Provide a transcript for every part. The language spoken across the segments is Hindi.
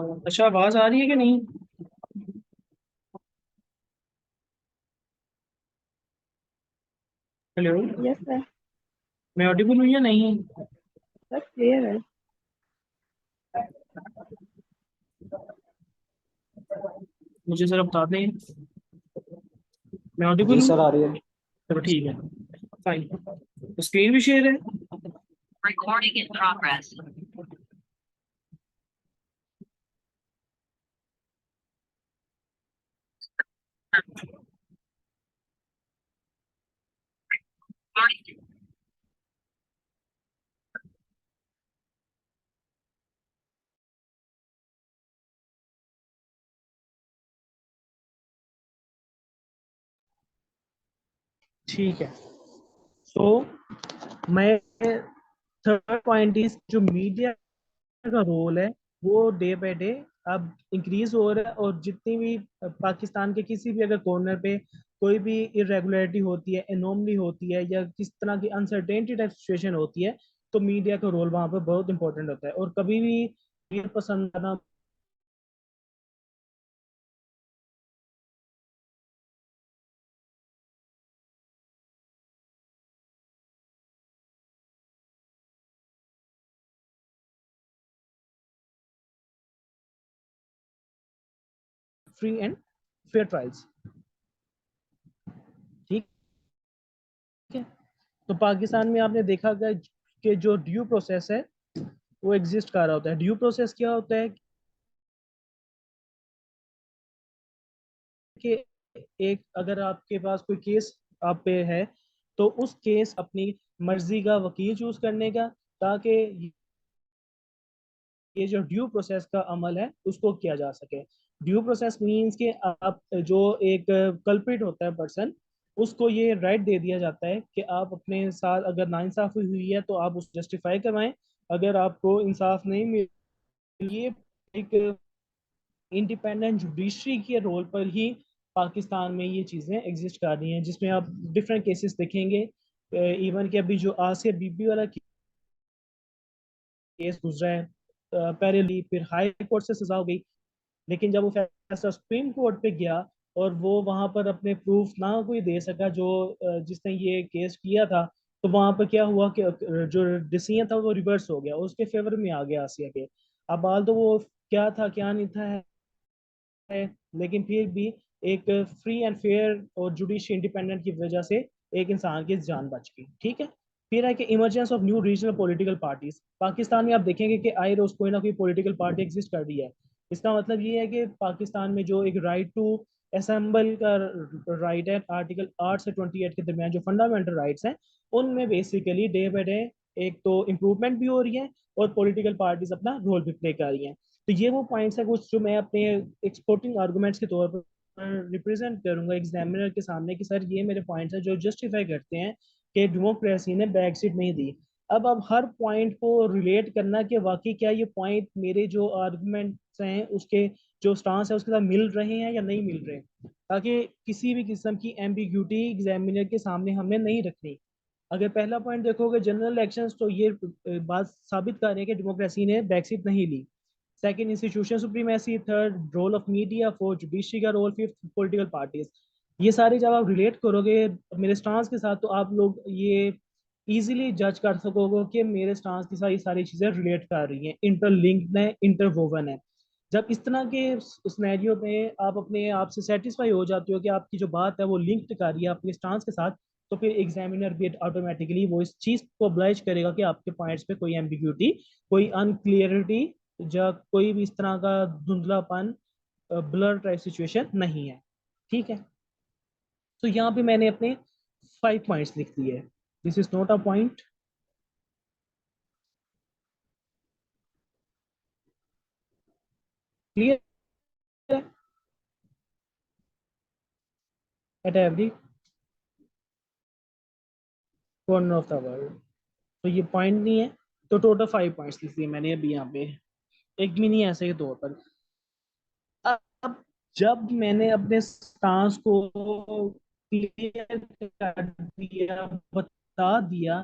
अच्छा, आवाज आ रही है कि नहीं? हेलो। Yes sir. मैं ऑडिबल हूँ या नहीं? सब क्लियर है। मुझे जरा बता दें। मैं जी ऑडिबल सर, हूँ? आ रही है। चलो ठीक है। फाइन। तो स्क्रीन भी शेयर है। Recording in progress. ठीक है। तो मैं थर्ड पॉइंट इज जो मीडिया का रोल है वो डे बाय डे अब इंक्रीज हो रहा है। और जितनी भी पाकिस्तान के किसी भी अगर कॉर्नर पे कोई भी इरेगुलरिटी होती है, एनोमली होती है, या किस तरह की अनसर्टेनिटी टाइप सिचुएशन होती है, तो मीडिया का रोल वहां पर बहुत इंपॉर्टेंट होता है। और कभी भी ये पसंद आना फ्री एंड फेयर ट्रायल्स। ठीक है। तो पाकिस्तान में आपने देखा गया कि जो ड्यू प्रोसेस है वो एग्जिस्ट कर रहा होता है। ड्यू प्रोसेस क्या होता है कि एक अगर आपके पास कोई केस आप पे है, तो उस केस अपनी मर्जी का वकील चूज करने का, ताकि ये जो ड्यू प्रोसेस का अमल है उसको किया जा सके। ड्यू प्रोसेस मींस कि आप जो एक कल्प्रिट होता है पर्सन, उसको ये राइट दे दिया जाता है कि आप अपने साथ अगर नाइंसाफी हुई है तो आप उस जस्टिफाई करवाएं। अगर आपको इंसाफ नहीं मिल, ये एक इंडिपेंडेंट जुडिशरी के रोल पर ही पाकिस्तान में ये चीज़ें एग्जिस्ट कर रही हैं, जिसमें आप डिफरेंट केसेस देखेंगे। इवन कि अभी जो आसिया बीबी वाला केस गुजरा है, पहले फिर हाई कोर्ट से सजा हो गई, लेकिन जब वो फैसला सुप्रीम कोर्ट पे गया और वो वहां पर अपने प्रूफ ना कोई दे सका, जो जिसने ये केस किया था, तो वहां पर क्या हुआ कि जो डिसीजन था वो रिवर्स हो गया, उसके फेवर में आ गया आसिया के। अब बाल तो वो क्या था क्या नहीं था है, लेकिन फिर भी एक फ्री एंड फेयर और जुडिशरी इंडिपेंडेंट की वजह से एक इंसान की जान बच गई। ठीक है। फिर है कि emergence of new regional political parties. Pakistan में आप देखेंगे कि आई रोज कोई ना कोई पॉलिटिकल पार्टी एग्जिस्ट कर रही है। इसका मतलब ये है कि पाकिस्तान में जो एक राइट टू असेंबल का राइट है, आर्टिकल 8 से 28 के दरमियान जो फंडामेंटल राइट्स हैं, उनमें बेसिकली डे बाय डे एक तो इम्प्रूवमेंट भी हो रही है और पॉलिटिकल पार्टीज अपना रोल भी प्ले कर रही हैं। तो ये वो पॉइंट्स है कुछ जो मैं अपने एक्सपोर्टिंग आर्गुमेंट्स के तौर पर रिप्रेजेंट करूंगा एग्जामिनर के सामने कि सर ये मेरे पॉइंट्स हैं जो जस्टिफाई करते हैं कि डेमोक्रेसी ने बैक सीट नहीं दी। अब हर पॉइंट को रिलेट करना कि वाकई क्या ये पॉइंट मेरे जो आर्गुमेंट्स हैं उसके जो स्टांस है उसके साथ मिल रहे हैं या नहीं मिल रहे, ताकि किसी भी किस्म की एम्बिग्यूटी एग्जामिनर के सामने हमने नहीं रखनी। अगर पहला पॉइंट देखोगे जनरल इलेक्शंस, तो ये बात साबित कर रहे हैं कि डेमोक्रेसी ने बैकसीट नहीं ली। Second, institution supremacy. Third, role of media. Fourth, judiciary का रोल। Fifth, political parties. ये सारे जब आप रिलेट करोगे मेरे स्टांस के साथ, तो आप लोग ये इजीली जज कर सकोगे कि मेरे स्टांस के साथ ये सारी चीजें रिलेट कर रही हैं, इंटरलिंक्ड है, इंटरवोवन है। जब इस तरह के सिनेरियो में आप अपने आप से सेटिस्फाई हो जाते हो कि आपकी जो बात है वो लिंक्ड कर रही है अपने स्टांस के साथ, तो फिर एग्जामिनर भी ऑटोमेटिकली वो इस चीज को ऑब्लाइज करेगा कि आपके पॉइंट्स पे कोई एम्बिग्यूटी, कोई अनक्लियरिटी, या कोई भी इस तरह का धुंधलापन, ब्लर टाइप सिचुएशन नहीं है। ठीक है। तो यहाँ पे मैंने अपने 5 पॉइंट्स लिख दिए। This is not a point. Clear at every corner of the world. तो ये पॉइंट नहीं है। तो टोटल 5 पॉइंट्स लिख दिए मैंने अभी यहाँ पे, एक मिनी ऐसे के तौर पर। अब जब मैंने अपने स्टांस को क्लियर कर दिया, बता दिया,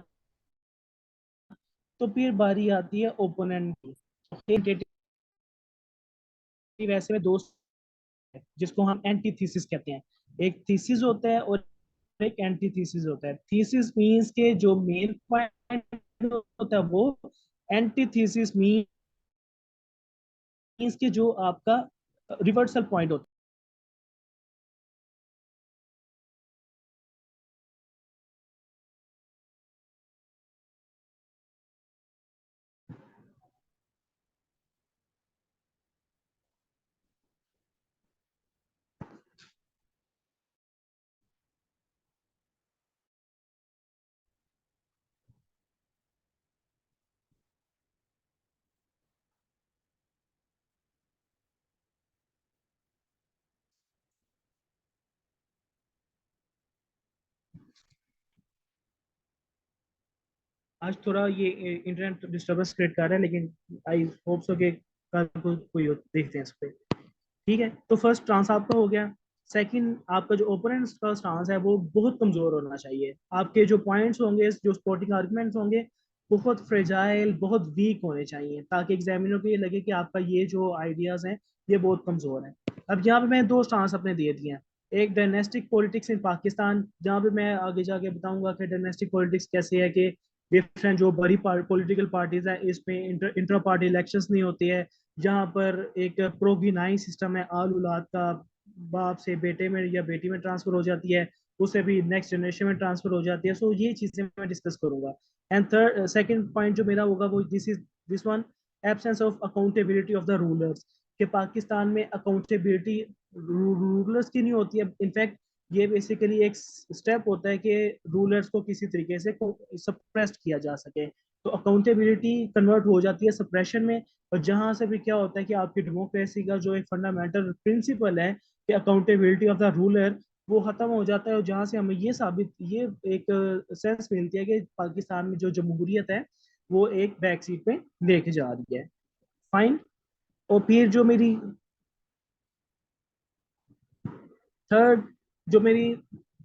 तो फिर बारी आती है ओपोनेंट की। वैसे में दो, जिसको हम एंटीथीसिस कहते हैं। एक थीसिस होता है और एक एंटीथीसिस होता है। थीसिस मींस के जो मेन पॉइंट होता है वो, एंटीथीसिस मींस के जो आपका रिवर्सल पॉइंट होता है। आज थोड़ा ये इंटरनेट डिस्टर्बेंस क्रिएट कर रहा है, लेकिन आई होप सो कि कल को कोई देखते हैं इस पे। ठीक है, तो फर्स्ट स्टांस आपका हो गया। सेकंड, आपका जो ओपोनेंट का स्टांस है वो बहुत कमजोर होना चाहिए। आपके जो पॉइंट्स होंगे, जो सपोर्टिंग आर्गुमेंट्स होंगे, बहुत फ्रेजाइल, बहुत वीक होने चाहिए, ताकि एग्जामिनर को ये लगे कि आपका ये जो आइडियाज हैं ये बहुत कमजोर है। अब यहाँ पे मैं दो स्टांस अपने दे दिए हैं। एक डायनेस्टिक पॉलिटिक्स इन पाकिस्तान, जहाँ पे मैं आगे जाके बताऊंगा कि डायनेस्टिक पॉलिटिक्स कैसे है, कि डिफरेंट जो बड़ी पॉलिटिकल पार्टीज हैं इसमें इंटर पार्टी इलेक्शंस नहीं होती है, जहाँ पर एक प्रोगिनाई सिस्टम है, आल औलाद का बाप से बेटे में या बेटी में ट्रांसफर हो जाती है, उससे भी नेक्स्ट जनरेशन में ट्रांसफर हो जाती है। सो ये चीजें मैं डिस्कस करूंगा। एंड थर्ड, सेकंड पॉइंट जो मेरा होगा वो this one, absence of accountability of the rulers. कि पाकिस्तान में अकाउंटेबिलिटी रूलर्स की नहीं होती है। इनफैक्ट ये बेसिकली एक स्टेप होता है कि रूलर्स को किसी तरीके से सप्रेस किया जा सके, तो अकाउंटेबिलिटी कन्वर्ट हो जाती है सप्रेशन में। और जहां से भी क्या होता है कि आपकी डेमोक्रेसी का जो एक फंडामेंटल प्रिंसिपल है कि अकाउंटेबिलिटी ऑफ द रूलर, वो खत्म हो जाता है। और जहां से हमें ये एक सेंस मिलती है कि पाकिस्तान में जो जमहूरियत है वो एक बैक सीट पे लेके जा रही है। फाइन। और फिर जो मेरी थर्ड, जो मेरी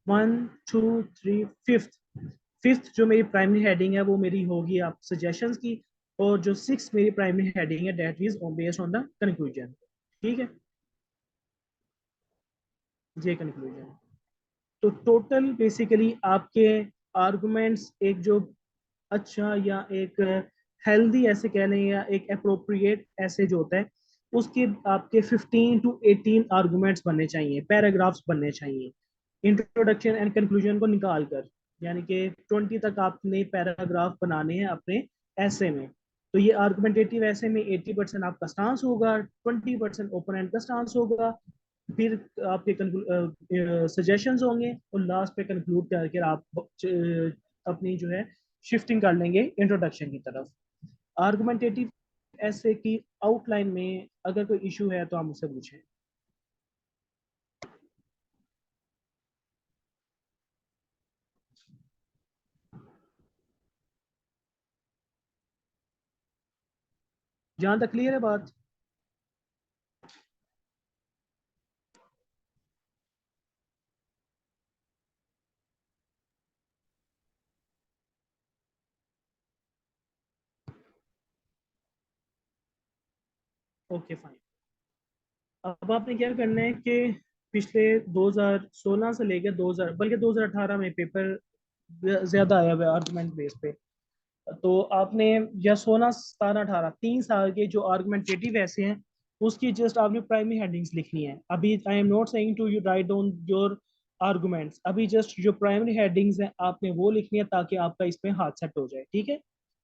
one two three fifth, fifth जो मेरी प्राइमरी हेडिंग है वो मेरी होगी आप सजेशंस की। और जो सिक्स मेरी प्राइमरी हेडिंग है that is based on the conclusion. ठीक है, ये कंक्लूजन। तो टोटल बेसिकली आपके आर्गुमेंट्स एक जो अच्छा या एक हेल्दी ऐसे कह लें, या एक अप्रोप्रिएट ऐसे जो होता है, उसके आपके 15 to 18 आर्गुमेंट्स बनने चाहिए, पैराग्राफ्स बनने चाहिए, इंट्रोडक्शन एंड कंक्लूजन को निकाल कर। यानी कि 20 तक आपने पैराग्राफ बनाने हैं अपने ऐसे में। तो ये आर्गुमेंटेटिव ऐसे में 80% आपका स्टांस होगा, 20% ओपोनेंट का स्टांस होगा, फिर आपके सजेशंस होंगे, और लास्ट पे कंक्लूड करके आप अपनी जो है शिफ्टिंग कर लेंगे इंट्रोडक्शन की तरफ। आर्गुमेंटेटिव ऐसे की आउटलाइन में अगर कोई इशू है तो आप मुझसे पूछें। जहां तक क्लियर है बात? Okay fine. अब आपने क्या करना है कि पिछले 2016 से लेकर 2000, बल्कि 2018 में पेपर ज्यादा आया हुआ है आर्गुमेंट बेस पे। तो आपने या 16 17 18 3 साल के जो आर्गुमेंटेटिव ऐसे हैं, उसकी जस्ट आपने प्राइमरी हेडिंग्स लिखनी है। अभी I am not saying to you write down your arguments, अभी जस्ट जो प्राइमरी हेडिंग्स हैं आपने वो लिखनी है, ताकि आपका इसमें हाथ सेट हो जाए। ठीक है,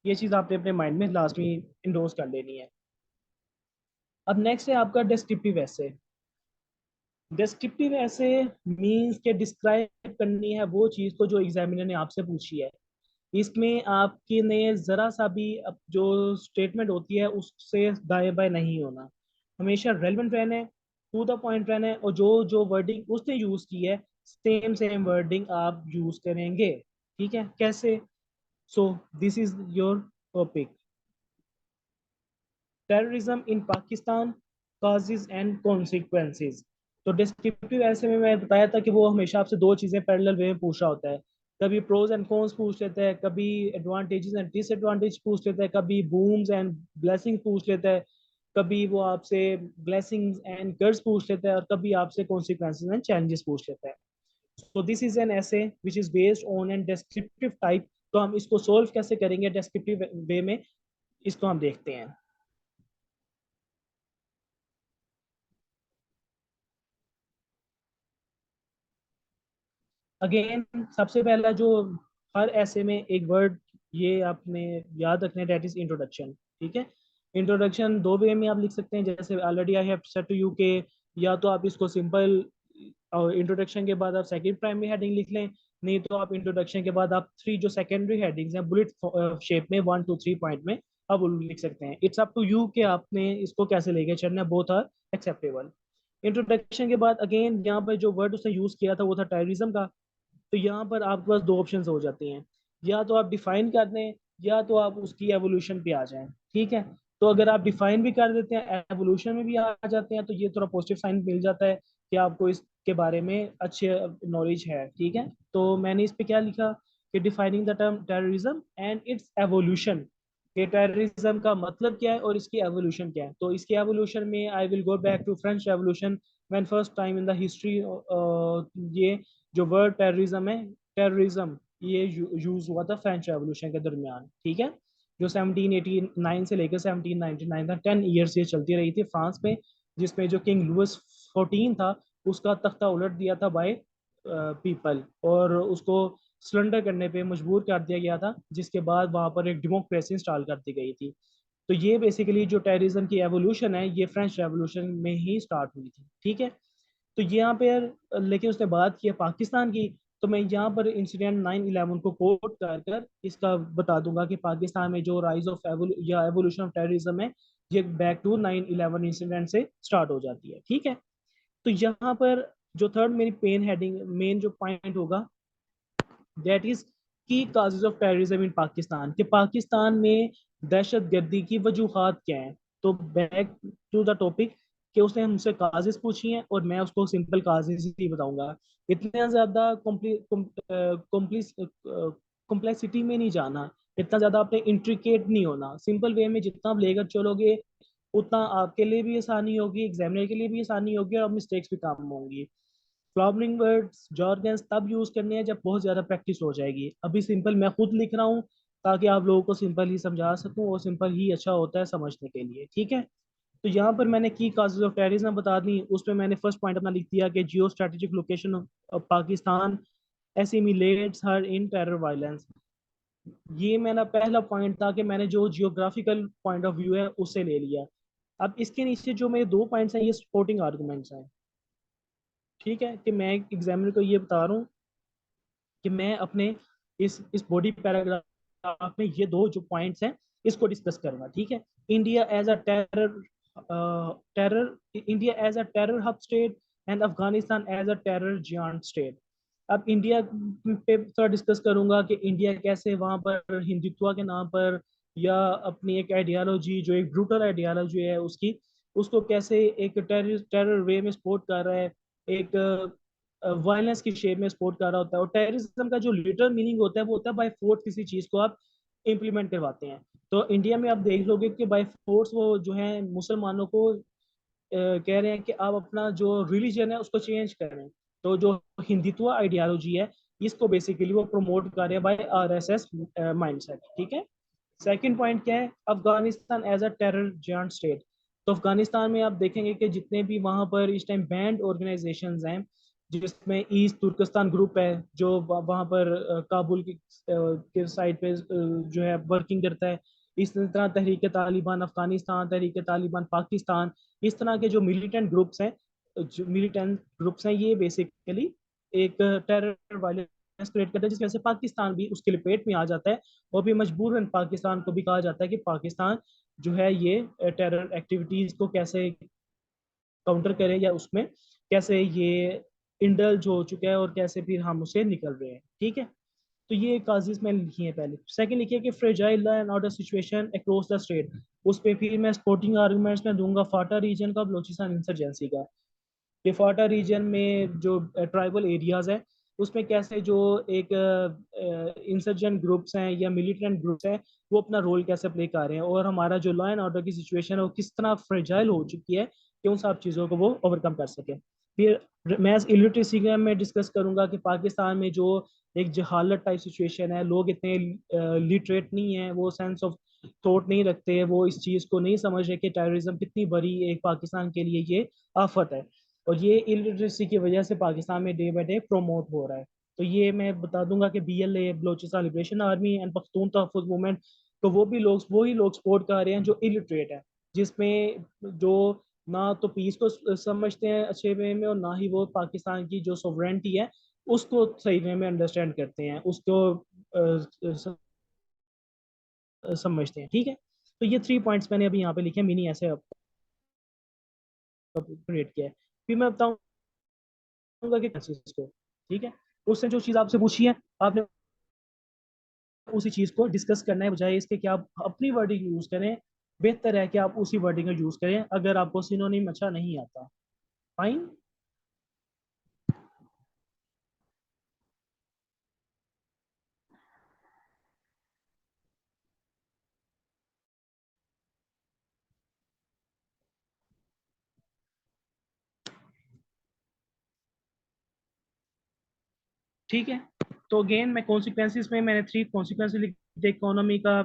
ये चीज़ आपने अपने माइंड में लास्ट में इंडोर्स कर लेनी है। अब नेक्स्ट है आपका डिस्क्रिप्टिव ऐसे। डिस्क्रिप्टिव ऐसे मीन्स के डिस्क्राइब करनी है वो चीज़ को जो एग्जामिनर ने आपसे पूछी है। इसमें आपके ने जरा सा भी जो स्टेटमेंट होती है उससे दाएं बाएं नहीं होना, हमेशा रेलेवेंट रहना है, टू द पॉइंट रहना है, और जो जो वर्डिंग उसने यूज की है सेम सेम वर्डिंग आप यूज करेंगे। ठीक है, कैसे? So this is your topic, terrorism in Pakistan, causes and consequences. तो डिस्क्रिप्टिव ऐसे में मैं बताया था कि वो हमेशा आपसे दो चीजें पैरेलल वे में पूछ रहा होता है। कभी प्रोज एंड कॉन्स पूछ लेता है, कभी एडवांटेजेस एंड डिसएडवांटेज पूछ लेता है, कभी बूम्स एंड ब्लेसिंग पूछ लेता है, कभी वो आपसे ब्लेसिंग्स एंड कर्स पूछ लेता है, और कभी आपसे कॉन्सिक्वेंसेज एंड चैलेंजेस पूछ लेता है। सो दिस इज एन ऐसे which is based on an descriptive type. तो हम इसको सोल्व कैसे करेंगे डेस्क्रिप्टिव वे में, इसको हम देखते हैं। अगेन सबसे पहला जो हर ऐसे में एक वर्ड ये आपने याद रखना है, दैट इज इंट्रोडक्शन। ठीक है, इंट्रोडक्शन दो वे में आप लिख सकते हैं, जैसे already I have said to you के या तो आप इसको सिंपल और इंट्रोडक्शन के बाद आप सेकंड प्राइमरी हेडिंग लिख लें, नहीं तो आप इंट्रोडक्शन के बाद आप थ्री जो सेकेंडरी हेडिंग्स हैं बुलेट शेप में 1 2 3 पॉइंट में आप लिख सकते हैं। इट्स अप टू यू कि आपने इसको कैसे लेके चलना है, बोथ आर एक्सेप्टेबल। इंट्रोडक्शन के बाद अगेन यहाँ पर जो वर्ड उसने यूज किया था वो था टेररिज्म का। तो यहाँ पर आपके पास दो ऑप्शन हो जाती हैं, या तो आप डिफाइन कर दें या तो आप उसकी एवोल्यूशन पे आ जाएं। ठीक है, तो अगर आप डिफाइन भी कर देते हैं, एवोल्यूशन में भी आ जाते हैं, तो ये थोड़ा पॉजिटिव साइन मिल जाता है कि आपको इसके बारे में अच्छे नॉलेज है। ठीक है, तो मैंने इस पे क्या लिखा कि defining the term terrorism and it's evolution, कि टेररिज्म का मतलब क्या है और इसकी एवोल्यूशन क्या है। तो इसकी एवोल्यूशन में I will go back to French revolution, when first time in the history ये जो वर्ड टेररिज्म है, टेररिज्म ये यूज हुआ था फ्रेंच रेवोल्यूशन के दरमियान। ठीक है, जो 1789 से लेकर 1799 तक 10 ईयर्स ये चलती रही थी फ्रांस में, जिसमें जो किंग लुइस 14 था उसका तख्ता उलट दिया था बाय पीपल, और उसको सरेंडर करने पे मजबूर कर दिया गया था, जिसके बाद वहां पर एक डेमोक्रेसी इंस्टॉल कर दी गई थी। तो ये बेसिकली जो टेररिज्म की एवोल्यूशन है ये फ्रेंच रेवोल्यूशन में ही स्टार्ट हुई थी। ठीक है, तो यहाँ पे लेकिन उसने बात की है पाकिस्तान की, तो मैं यहाँ पर इंसिडेंट 9/11 को कोट कर कर इसका बता दूंगा कि पाकिस्तान में जो राइज ऑफ या एवोल्यूशन ऑफ टेररिज्म है ये बैक टू 9/11 इंसिडेंट से स्टार्ट हो जाती है। ठीक है, तो यहाँ पर जो थर्ड मेरी पेन हेडिंग मेन जो पॉइंट होगा दैट इज की causes of terrorism in Pakistan, कि पाकिस्तान में दहशत गर्दी की वजूहात क्या हैं। तो बैक टू द टॉपिक कि उसने हमसे काजेज पूछी हैं और मैं उसको सिंपल काजेज ही बताऊंगा। इतना ज्यादा कॉम्प्लेक्सिटी में नहीं जाना, इतना ज्यादा आपने इंट्रिकेट नहीं होना, सिंपल वे में जितना आप लेकर चलोगे उतना आपके लिए भी आसानी होगी, एग्जामिनर के लिए भी आसानी होगी, और मिस्टेक्स भी कम होंगी। फ्लॉवरिंग वर्ड्स जॉर्गन्स तब यूज करने हैं जब बहुत ज्यादा प्रैक्टिस हो जाएगी। अभी सिंपल मैं खुद लिख रहा हूँ ताकि आप लोगों को सिंपल ही समझा सकूं, और सिंपल ही अच्छा होता है समझने के लिए। ठीक है, तो यहाँ पर मैंने की काजेज ऑफ टेररिज्म बता दी, उसमें मैंने फर्स्ट पॉइंट अपना लिख दिया कि geostrategic location of Pakistan assimilates her in terror violence. ये मेरा पहला पॉइंट था कि मैंने जो जियोग्राफिकल पॉइंट ऑफ व्यू है उससे ले लिया। अब इसके नीचे जो मेरे दो पॉइंट्स हैं ये सपोर्टिंग आर्गुमेंट्स हैं। ठीक है, कि मैं एग्जामिनर को ये बता रहा हूँ कि मैं अपने इस बॉडी पैराग्राफ में ये दो जो पॉइंट्स हैं इसको डिस्कस करूंगा। ठीक है, India as a terror terror India as a terror hub state and Afghanistan as a terror giant state. अब इंडिया पे थोड़ा डिस्कस करूंगा कि इंडिया कैसे वहां पर हिंदुत्व के नाम पर या अपनी एक आइडियालॉजी जो एक ब्रूटल आइडियालॉजी है उसकी, उसको कैसे एक टेरर वे में सपोर्ट कर रहा है, एक वायलेंस की शेप में सपोर्ट कर रहा होता है। और टेररिज्म का जो लिटरल मीनिंग होता है वो होता है बाय फोर्स किसी चीज को आप इम्प्लीमेंट करवाते हैं। तो इंडिया में आप देख लोगे कि बाय फोर्स वो जो है मुसलमानों को कह रहे हैं कि आप अपना जो रिलीजन है उसको चेंज करें। तो जो हिंदुत्व आइडियोलॉजी है इसको बेसिकली वो प्रमोट कर रहे हैं बाय आरएसएस माइंडसेट। ठीक है, सेकंड पॉइंट क्या है, Afghanistan as a terror giant state. तो अफगानिस्तान में आप देखेंगे कि जितने भी वहां पर इस टाइम बैंड ऑर्गेनाइजेशंस हैं, जिसमें ईस्ट तुर्कस्तान ग्रुप है जो वहां पर काबुल के साइड पे जो है वर्किंग करता है, इस तरह तहरीक तालिबान अफगानिस्तान, तहरीक तालिबान पाकिस्तान, इस तरह के जो मिलिटेंट ग्रुप्स हैं, ये बेसिकली एक टेरर वायलेंस क्रिएट करता है, जिसकी वजह से पाकिस्तान भी उसके लपेट में आ जाता है। और भी मजबूरन पाकिस्तान को भी कहा जाता है कि पाकिस्तान जो है ये टेरर एक्टिविटीज को कैसे काउंटर करे या उसमें कैसे ये इंडल्ज हो चुका है और कैसे फिर हम उसे निकल रहे हैं। ठीक है, तो ये काजिज मैंने लिखी है। पहले सेकंड लिखिए कि fragile law and order situation across the state, उस पर फिर मैं स्पोर्टिंग आर्गुमेंट्स में दूंगा फाटा रीजन का, बलोचिस्तान इंसर्जेंसी का। कि फाटा रीजन में जो ट्राइबल एरियाज है उसमें कैसे जो एक इंसर्जेंट ग्रुप्स हैं या मिलिटेंट ग्रुप्स हैं वो अपना रोल कैसे प्ले कर रहे हैं, और हमारा जो लॉ एंड ऑर्डर की सिचुएशन है वो किस तरह फ्रेजाइल हो चुकी है कि उन सब चीज़ों को वो ओवरकम कर सके। फिर मैं इलिटरेसी का मैं डिस्कस करूंगा कि पाकिस्तान में जो एक जहालत टाइप सिचुएशन है, लोग इतने लिटरेट नहीं है, वो सेंस ऑफ थॉट नहीं रखते, वो इस चीज़ को नहीं समझ रहे कि टेररिज्म कितनी बड़ी एक पाकिस्तान के लिए ये आफत है, और ये इलिटरेसी की वजह से पाकिस्तान में डे बाई डे प्रोमोट हो रहा है। तो ये मैं बता दूंगा कि BLA Balochistan liberation army and Pashtun Tahafuz movement, तो वो भी लोग वही लोग सपोर्ट कर रहे हैं जो इलिटरेट है, जिसमें जो ना तो पीस को समझते हैं अच्छे वे में, और ना ही वो पाकिस्तान की जो सोवरेंटी है उसको सही वे में अंडरस्टैंड करते हैं, उसको समझते हैं। ठीक है, तो ये 3 पॉइंट्स मैंने अभी यहाँ पे लिखे, मिनी ऐसे क्रिएट किया है। फिर मैं बताऊंगा कि कैसे इसको, ठीक है, उसने जो चीज़ आपसे पूछी है आपने उसी चीज़ को डिस्कस करना है, बजाय इसके कि आप अपनी वर्डिंग यूज़ करें। बेहतर है कि आप उसी वर्डिंग का यूज़ करें अगर आपको सिनोनिम अच्छा नहीं आता। फाइन। ठीक है, तो अगेन मैं कॉन्सिक्वेंसेस में मैंने 3 कॉन्सिक्वेंसेस लिखे, इकोनॉमी का,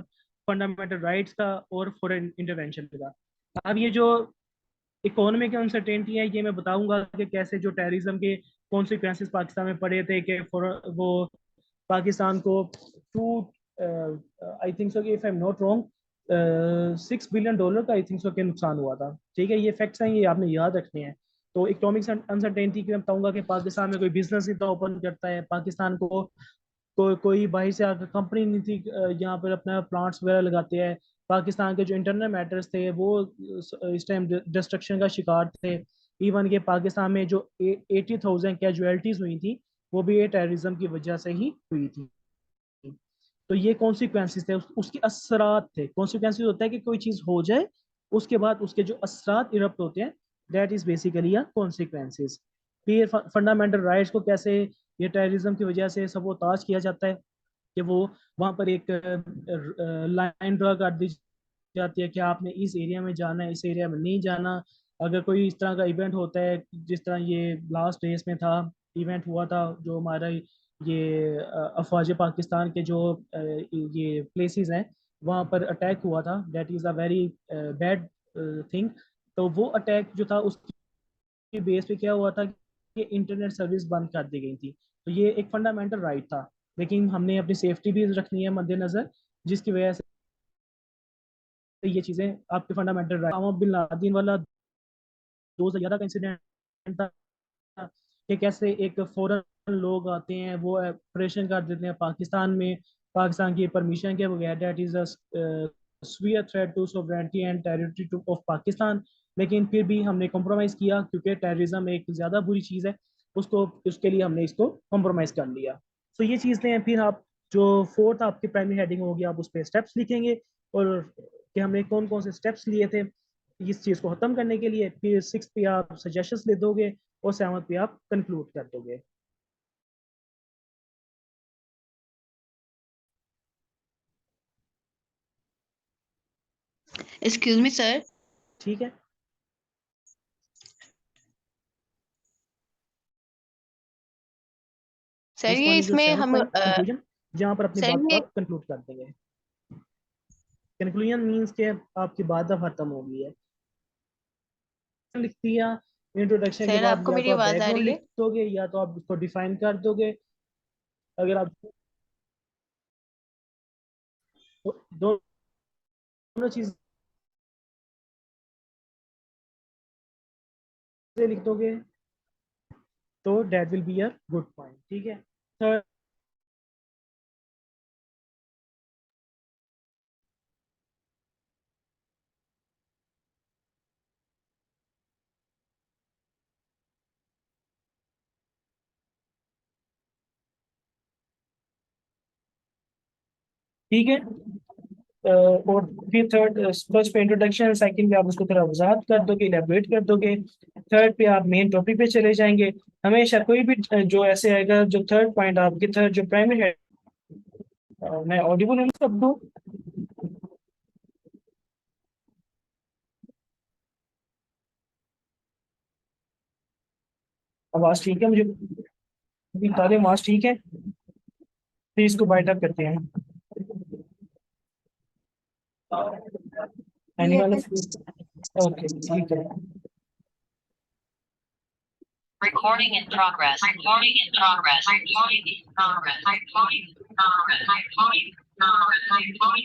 फंडामेंटल राइट्स का और फॉरेन इंटरवेंशन का। अब ये जो इकोनॉमी की अनसर्टेनिटी है, ये मैं बताऊंगा कि कैसे जो टेररिज्म के कॉन्सिक्वेंसेस पाकिस्तान में पड़े थे, कि वो पाकिस्तान को टू आई थिंक सो कि if I am not wrong $6 billion का आई थिंक सो के नुकसान हुआ था। ठीक है, ये फैक्ट्स हैं, ये आपने याद रखने हैं। तो इकोनॉमिक अनसर्टेनिटी की मैं बताऊंगा कि पाकिस्तान में कोई बिजनेस नहीं था ओपन करता है, पाकिस्तान को कोई बाहर से आकर कंपनी नहीं थी यहाँ पर अपना प्लांट्स वगैरह लगाते हैं। पाकिस्तान के जो इंटरनल मैटर्स थे वो इस टाइम डिस्ट्रक्शन का शिकार थे। इवन के पाकिस्तान में जो 80,000 कैजुअलिटीज हुई थी वो भी ये टेररिज्म की वजह से ही हुई थी। तो ये कॉन्सिक्वेंसेस थे, उसके असरात थे। कॉन्सिक्वेंसेस होता है कि कोई चीज़ हो जाए, उसके बाद उसके जो असरात इरप्ट होते हैं, that is basically a consequences. फिर फंडामेंटल राइट्स को कैसे ये टेररिज्म की वजह से सबोताज किया जाता है, कि वो वहाँ पर एक लाइन ड्रा कर दी जाती है कि आपने इस एरिया में जाना है, इस एरिया में नहीं जाना। अगर कोई इस तरह का इवेंट होता है, जिस तरह ये लास्ट डेज में था, इवेंट हुआ था जो हमारा ये अफवाज पाकिस्तान के जो ये प्लेसेस हैं वहाँ पर अटैक हुआ था, that is a very bad thing. तो वो अटैक जो था उसकी बेस पे क्या हुआ था कि इंटरनेट सर्विस बंद कर दी गई थी। तो ये एक फंडामेंटल राइट था, लेकिन हमने अपनी सेफ्टी भी रखनी है मद्देनजर, जिसकी वजह से ये चीज़ें आपके fundamental right. Osama bin Laden वाला 2011 का इंसिडेंट था, कि कैसे एक फॉरेन लोग आते हैं, वो ऑपरेशन कर देते हैं पाकिस्तान में, पाकिस्तान की परमिशन के बगैर। That is a severe threat to sovereignty and territory to of Pakistan. लेकिन फिर भी हमने कॉम्प्रोमाइज़ किया, क्योंकि टेररिज्म एक ज़्यादा बुरी चीज़ है, उसको उसके लिए हमने इसको कॉम्प्रोमाइज़ कर लिया। तो ये चीज़ें हैं। फिर आप जो फोर्थ आपकी प्राइमरी हेडिंग होगी, आप उस पर स्टेप्स लिखेंगे, और कि हमने कौन कौन से स्टेप्स लिए थे इस चीज़ को ख़त्म करने के लिए। फिर 6 पे आप सजेशंस दे दोगे, और 7 पे आप कंक्लूड कर दोगे। Excuse me, sir. ठीक है, सर दिस ये वन इज योर इसमें 7th हम पॉइंट कंक्लूजन, जहाँ पर अपनी सर बात को ये आप कंक्लूड कर देंगे। कंक्लूजन मीन्स के आपकी बात अब खत्म हो गई है। लिख दिया इंट्रोडक्शन के सर बाद, आपको या मेरी तो आप आवाज आ बैकग्राउंड रही लिख है? दोगे या तो आप उसको डिफाइन कर दोगे। अगर आप दोनों चीजें लिख दोगे तो that will be a good point. ठीक है, थर्ड। ठीक है, और फिर थर्ड, फर्स्ट पे इंट्रोडक्शन, सेकंड पे आप उसको थोड़ा वजाहत कर दोगे, इलेबोरेट कर दोगे, थर्ड पे आप मेन टॉपिक पे चले जाएंगे। हमेशा कोई भी जो ऐसे आएगा, जो थर्ड पॉइंट आपकी थर्ड जो प्राइमरी है, मैं ऑडिबल हूँ सबको? आवाज ठीक है मुझे? अभी ताले आवाज ठीक है? फिर इसको बाइट अप करते हैं। एनीवन? ओके, ठीक है। Recording in progress. Recording in progress. Recording in progress. Recording in progress. Recording in progress. Recording in progress.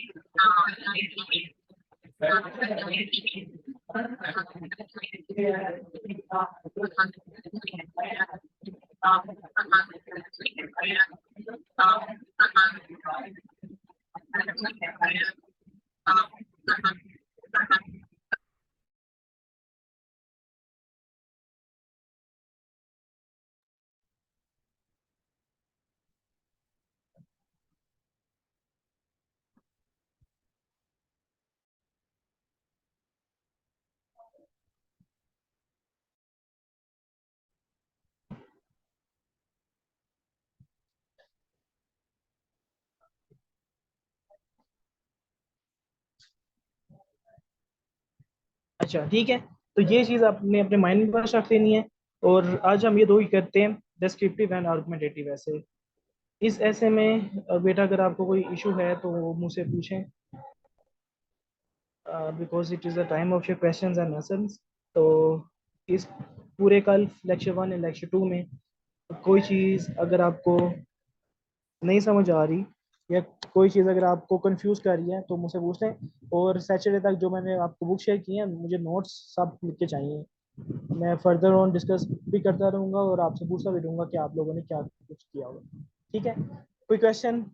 अच्छा, ठीक है। तो ये चीज़ आपने अपने माइंड में बस रख लेनी है। और आज हम ये दो ही करते हैं, डिस्क्रिप्टिव एंड आर्गुमेंटेटिव ऐसे। इस ऐसे में बेटा अगर आपको कोई इशू है तो वो मुझसे पूछें, because it is the time of your questions and answers. तो इस पूरे कल लेक्चर 1 एंड लेक्चर 2 में कोई चीज़ अगर आपको नहीं समझ आ रही या कोई चीज़ अगर आपको कंफ्यूज कर रही है तो मुझसे पूछ लें। और सैटरडे तक जो मैंने आपको बुक शेयर की है, मुझे नोट्स सब लिख के चाहिए। मैं फर्दर ऑन डिस्कस भी करता रहूँगा और आपसे पूछता भी रहूँगा कि आप लोगों ने क्या कुछ किया होगा। ठीक है, कोई question?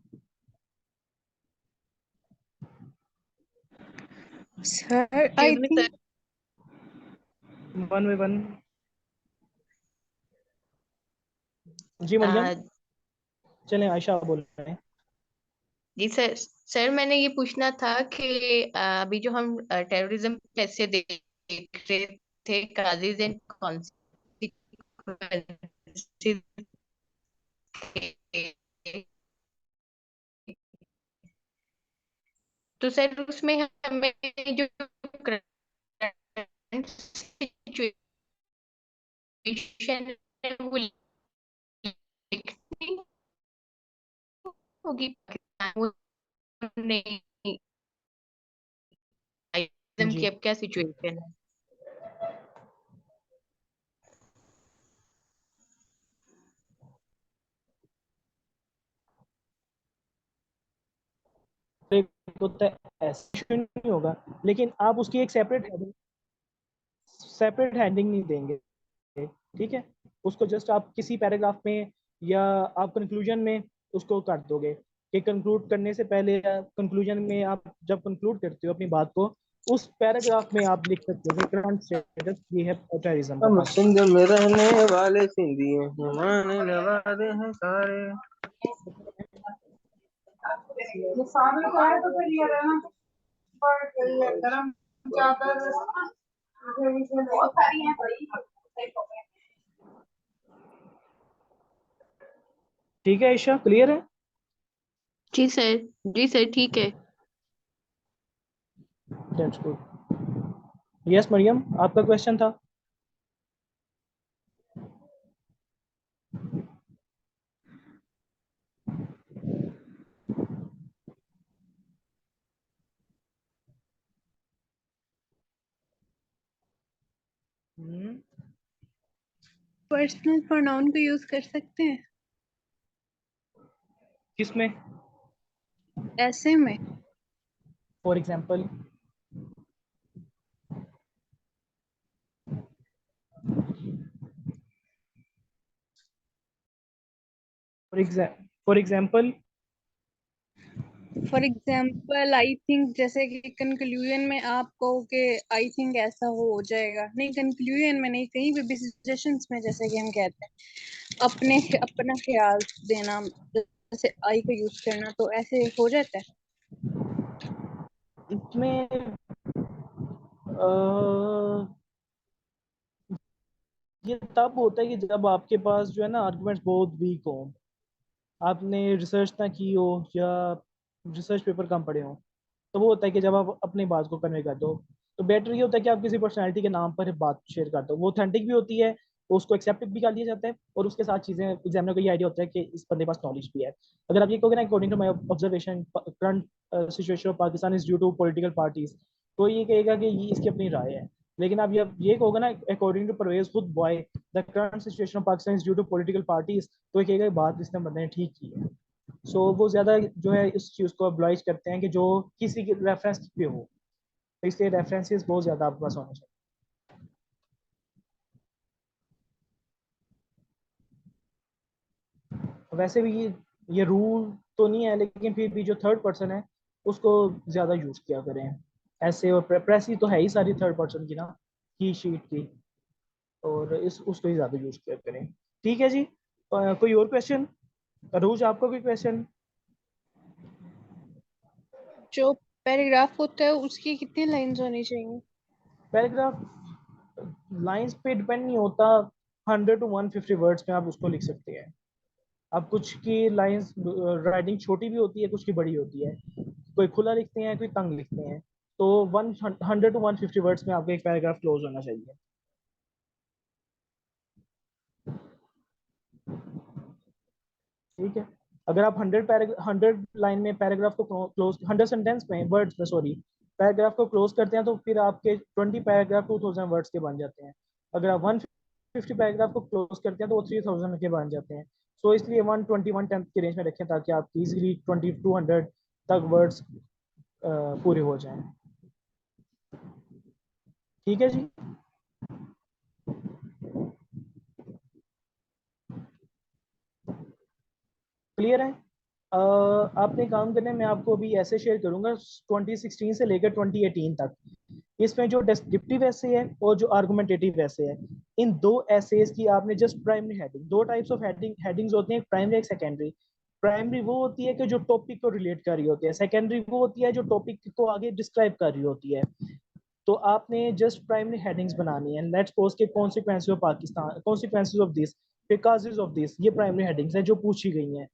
Sir, I think one by one. जी मरियम, चलें आयशा बोल रहे हैं। जी सर। सर मैंने ये पूछना था कि अभी जो हम टेररिज्म कैसे देख रहे थे, काजीज एंड कॉन्सिक्वेंसेस, तो सर उसमें हमें जो करंट सिचुएशन है वो लिखनी होगी, वो नहीं, जी, की अब क्या सिचुएशन है? एक होता है ऐसा नहीं होगा, लेकिन आप उसकी एक सेपरेट हेडिंग नहीं देंगे। ठीक है, उसको जस्ट आप किसी पैराग्राफ में या आप कंक्लूजन में उसको कर दोगे कि कंक्लूड करने से पहले या कंक्लूजन में आप जब कंक्लूड करते हो अपनी बात को, उस पैराग्राफ में आप लिख सकते हो कि करंट स्टेटस ये है टेररिज्म का हम पाकिस्तान। सिंध में रहने वाले सिंधिए माने नवाजे हैं सारे। ये सामने को आए तो फिर ये रहना पर ये गरम चादर बहुत सारी हैं भाई। ठीक है ईशा, क्लियर है? जी सर, जी सर, ठीक है। That's good. यस मरियम, आपका क्वेश्चन था। पर्सनल प्रोनाउन को यूज कर सकते हैं किसमें? ऐसे में। For example? For example for example I think, जैसे कि कंक्लूजन में आप कहो कि आई थिंक ऐसा हो जाएगा, नहीं कंक्लूजन में नहीं, कहीं भी भी सजेशंस में जैसे कि हम कहते हैं अपना ख्याल देना, जैसे आई का यूज करना, तो ऐसे हो जाता है। इसमें ये तब होता है कि जब आपके पास जो है ना आर्गुमेंट्स बहुत वीक हो, आपने रिसर्च ना की हो या रिसर्च पेपर कम पढ़े हो, तो वो होता है कि जब आप अपनी बात को कन्वे कर दो, तो बेटर ये होता है कि आप किसी पर्सनैलिटी के नाम पर बात शेयर कर दो, वो ऑथेंटिक भी होती है, तो उसको एक्सेप्ट भी कर लिया जाता है, और उसके साथ चीज़ें एग्जामिनर को ये आइडिया होता है कि इस बंदे के पास नॉलेज भी है। अगर आप ये कहोगे ना according to my observation current situation of Pakistan is due to political parties, तो ये कहेगा कि ये इसकी अपनी राय है। लेकिन आप ये कहोगे ना अकॉर्डिंग टू परवेज खुद by the current situation of Pakistan is due to political parties, तो ये कहेगा बात इसने बंदे ने ठीक की है। सो वो ज्यादा जो है इस चीज को अब्लाइज करते हैं कि जो किसी के रेफरेंस पे हो, तो इसलिए रेफरेंसेस बहुत ज्यादा आपके पास होने चाहिए। वैसे भी ये रूल तो नहीं है, लेकिन फिर भी जो थर्ड पर्सन है उसको ज्यादा यूज किया करें। ऐसे और प्रेस तो है ही सारी थर्ड पर्सन की ना, की शीट की, और इस उसको ही ज्यादा यूज किया करें। ठीक है जी। कोई और क्वेश्चन? अरूज आपको कोई क्वेश्चन? जो पैराग्राफ होता है उसकी कितनी लाइंस होनी चाहिए? पैराग्राफ लाइंस पे डिपेंड नहीं होता, 100 to 150 वर्ड्स में आप उसको लिख सकते हैं। अब कुछ की लाइंस राइटिंग छोटी भी होती है, कुछ की बड़ी होती है, कोई खुला लिखते हैं, कोई तंग लिखते हैं, तो 100 to 150 वर्ड्स में आपका एक पैराग्राफ क्लोज होना चाहिए। ठीक है। अगर आप 100 लाइन में पैराग्राफ को क्लोज, 100 सेंटेंस में वर्ड्स में सॉरी पैराग्राफ को क्लोज करते हैं, तो फिर आपके 20 पैराग्राफ 2000 वर्ड्स के बन जाते हैं। अगर आप 150 पैराग्राफ को क्लोज करते हैं तो वो 3000 के बन जाते हैं। सो इसलिए 120 110 की रेंज में रखें, ताकि आप इजीली 2200 तक वर्ड्स पूरे हो जाएं। ठीक है जी। क्लियर है? आपने काम करने में आपको अभी ऐसे शेयर करूंगा 2016 से लेकर 2018 तक। इसमें जो डिस्क्रिप्टिव ऐसे है और जो आर्गुमेंटेटिव ऐसे है, इन दो एसेज की आपने जस्ट प्राइमरी हेडिंग, दो टाइप्स ऑफ हेडिंग्स होती हैं, प्राइमरी, एक सेकेंडरी। प्राइमरी वो होती है कि जो टॉपिक को रिलेट कर रही होती है, सेकेंडरी वो होती है जो टॉपिक को आगे डिस्क्राइब कर रही होती है। तो आपने जस्ट प्राइमरी हेडिंग्स बनानी है, लेट्स सपोज के consequences of Pakistan, consequences of this, becauses of this, ये प्राइमरी हेडिंग्स हैं जो पूछी गई हैं।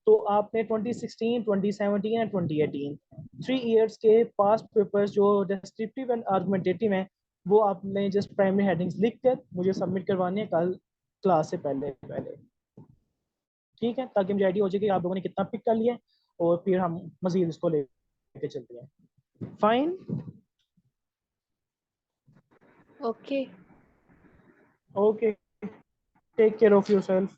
तो आपने 2016, 2017 एंड 2018 3 इयर्स के पास्ट पेपर्स जो डिस्क्रिप्टिव एंड आर्गुमेंटेटिव हैं, वो आपने जस्ट प्राइमरी हेडिंग्स लिख कर मुझे सबमिट करवानी है कल क्लास से पहले पहले। ठीक है, ताकि मुझे आइडिया हो जाए कि आप लोगों ने कितना पिक कर लिया, और फिर हम मजीद इसको लेके चलते हैं। Fine. Okay. Okay. Take care of yourself.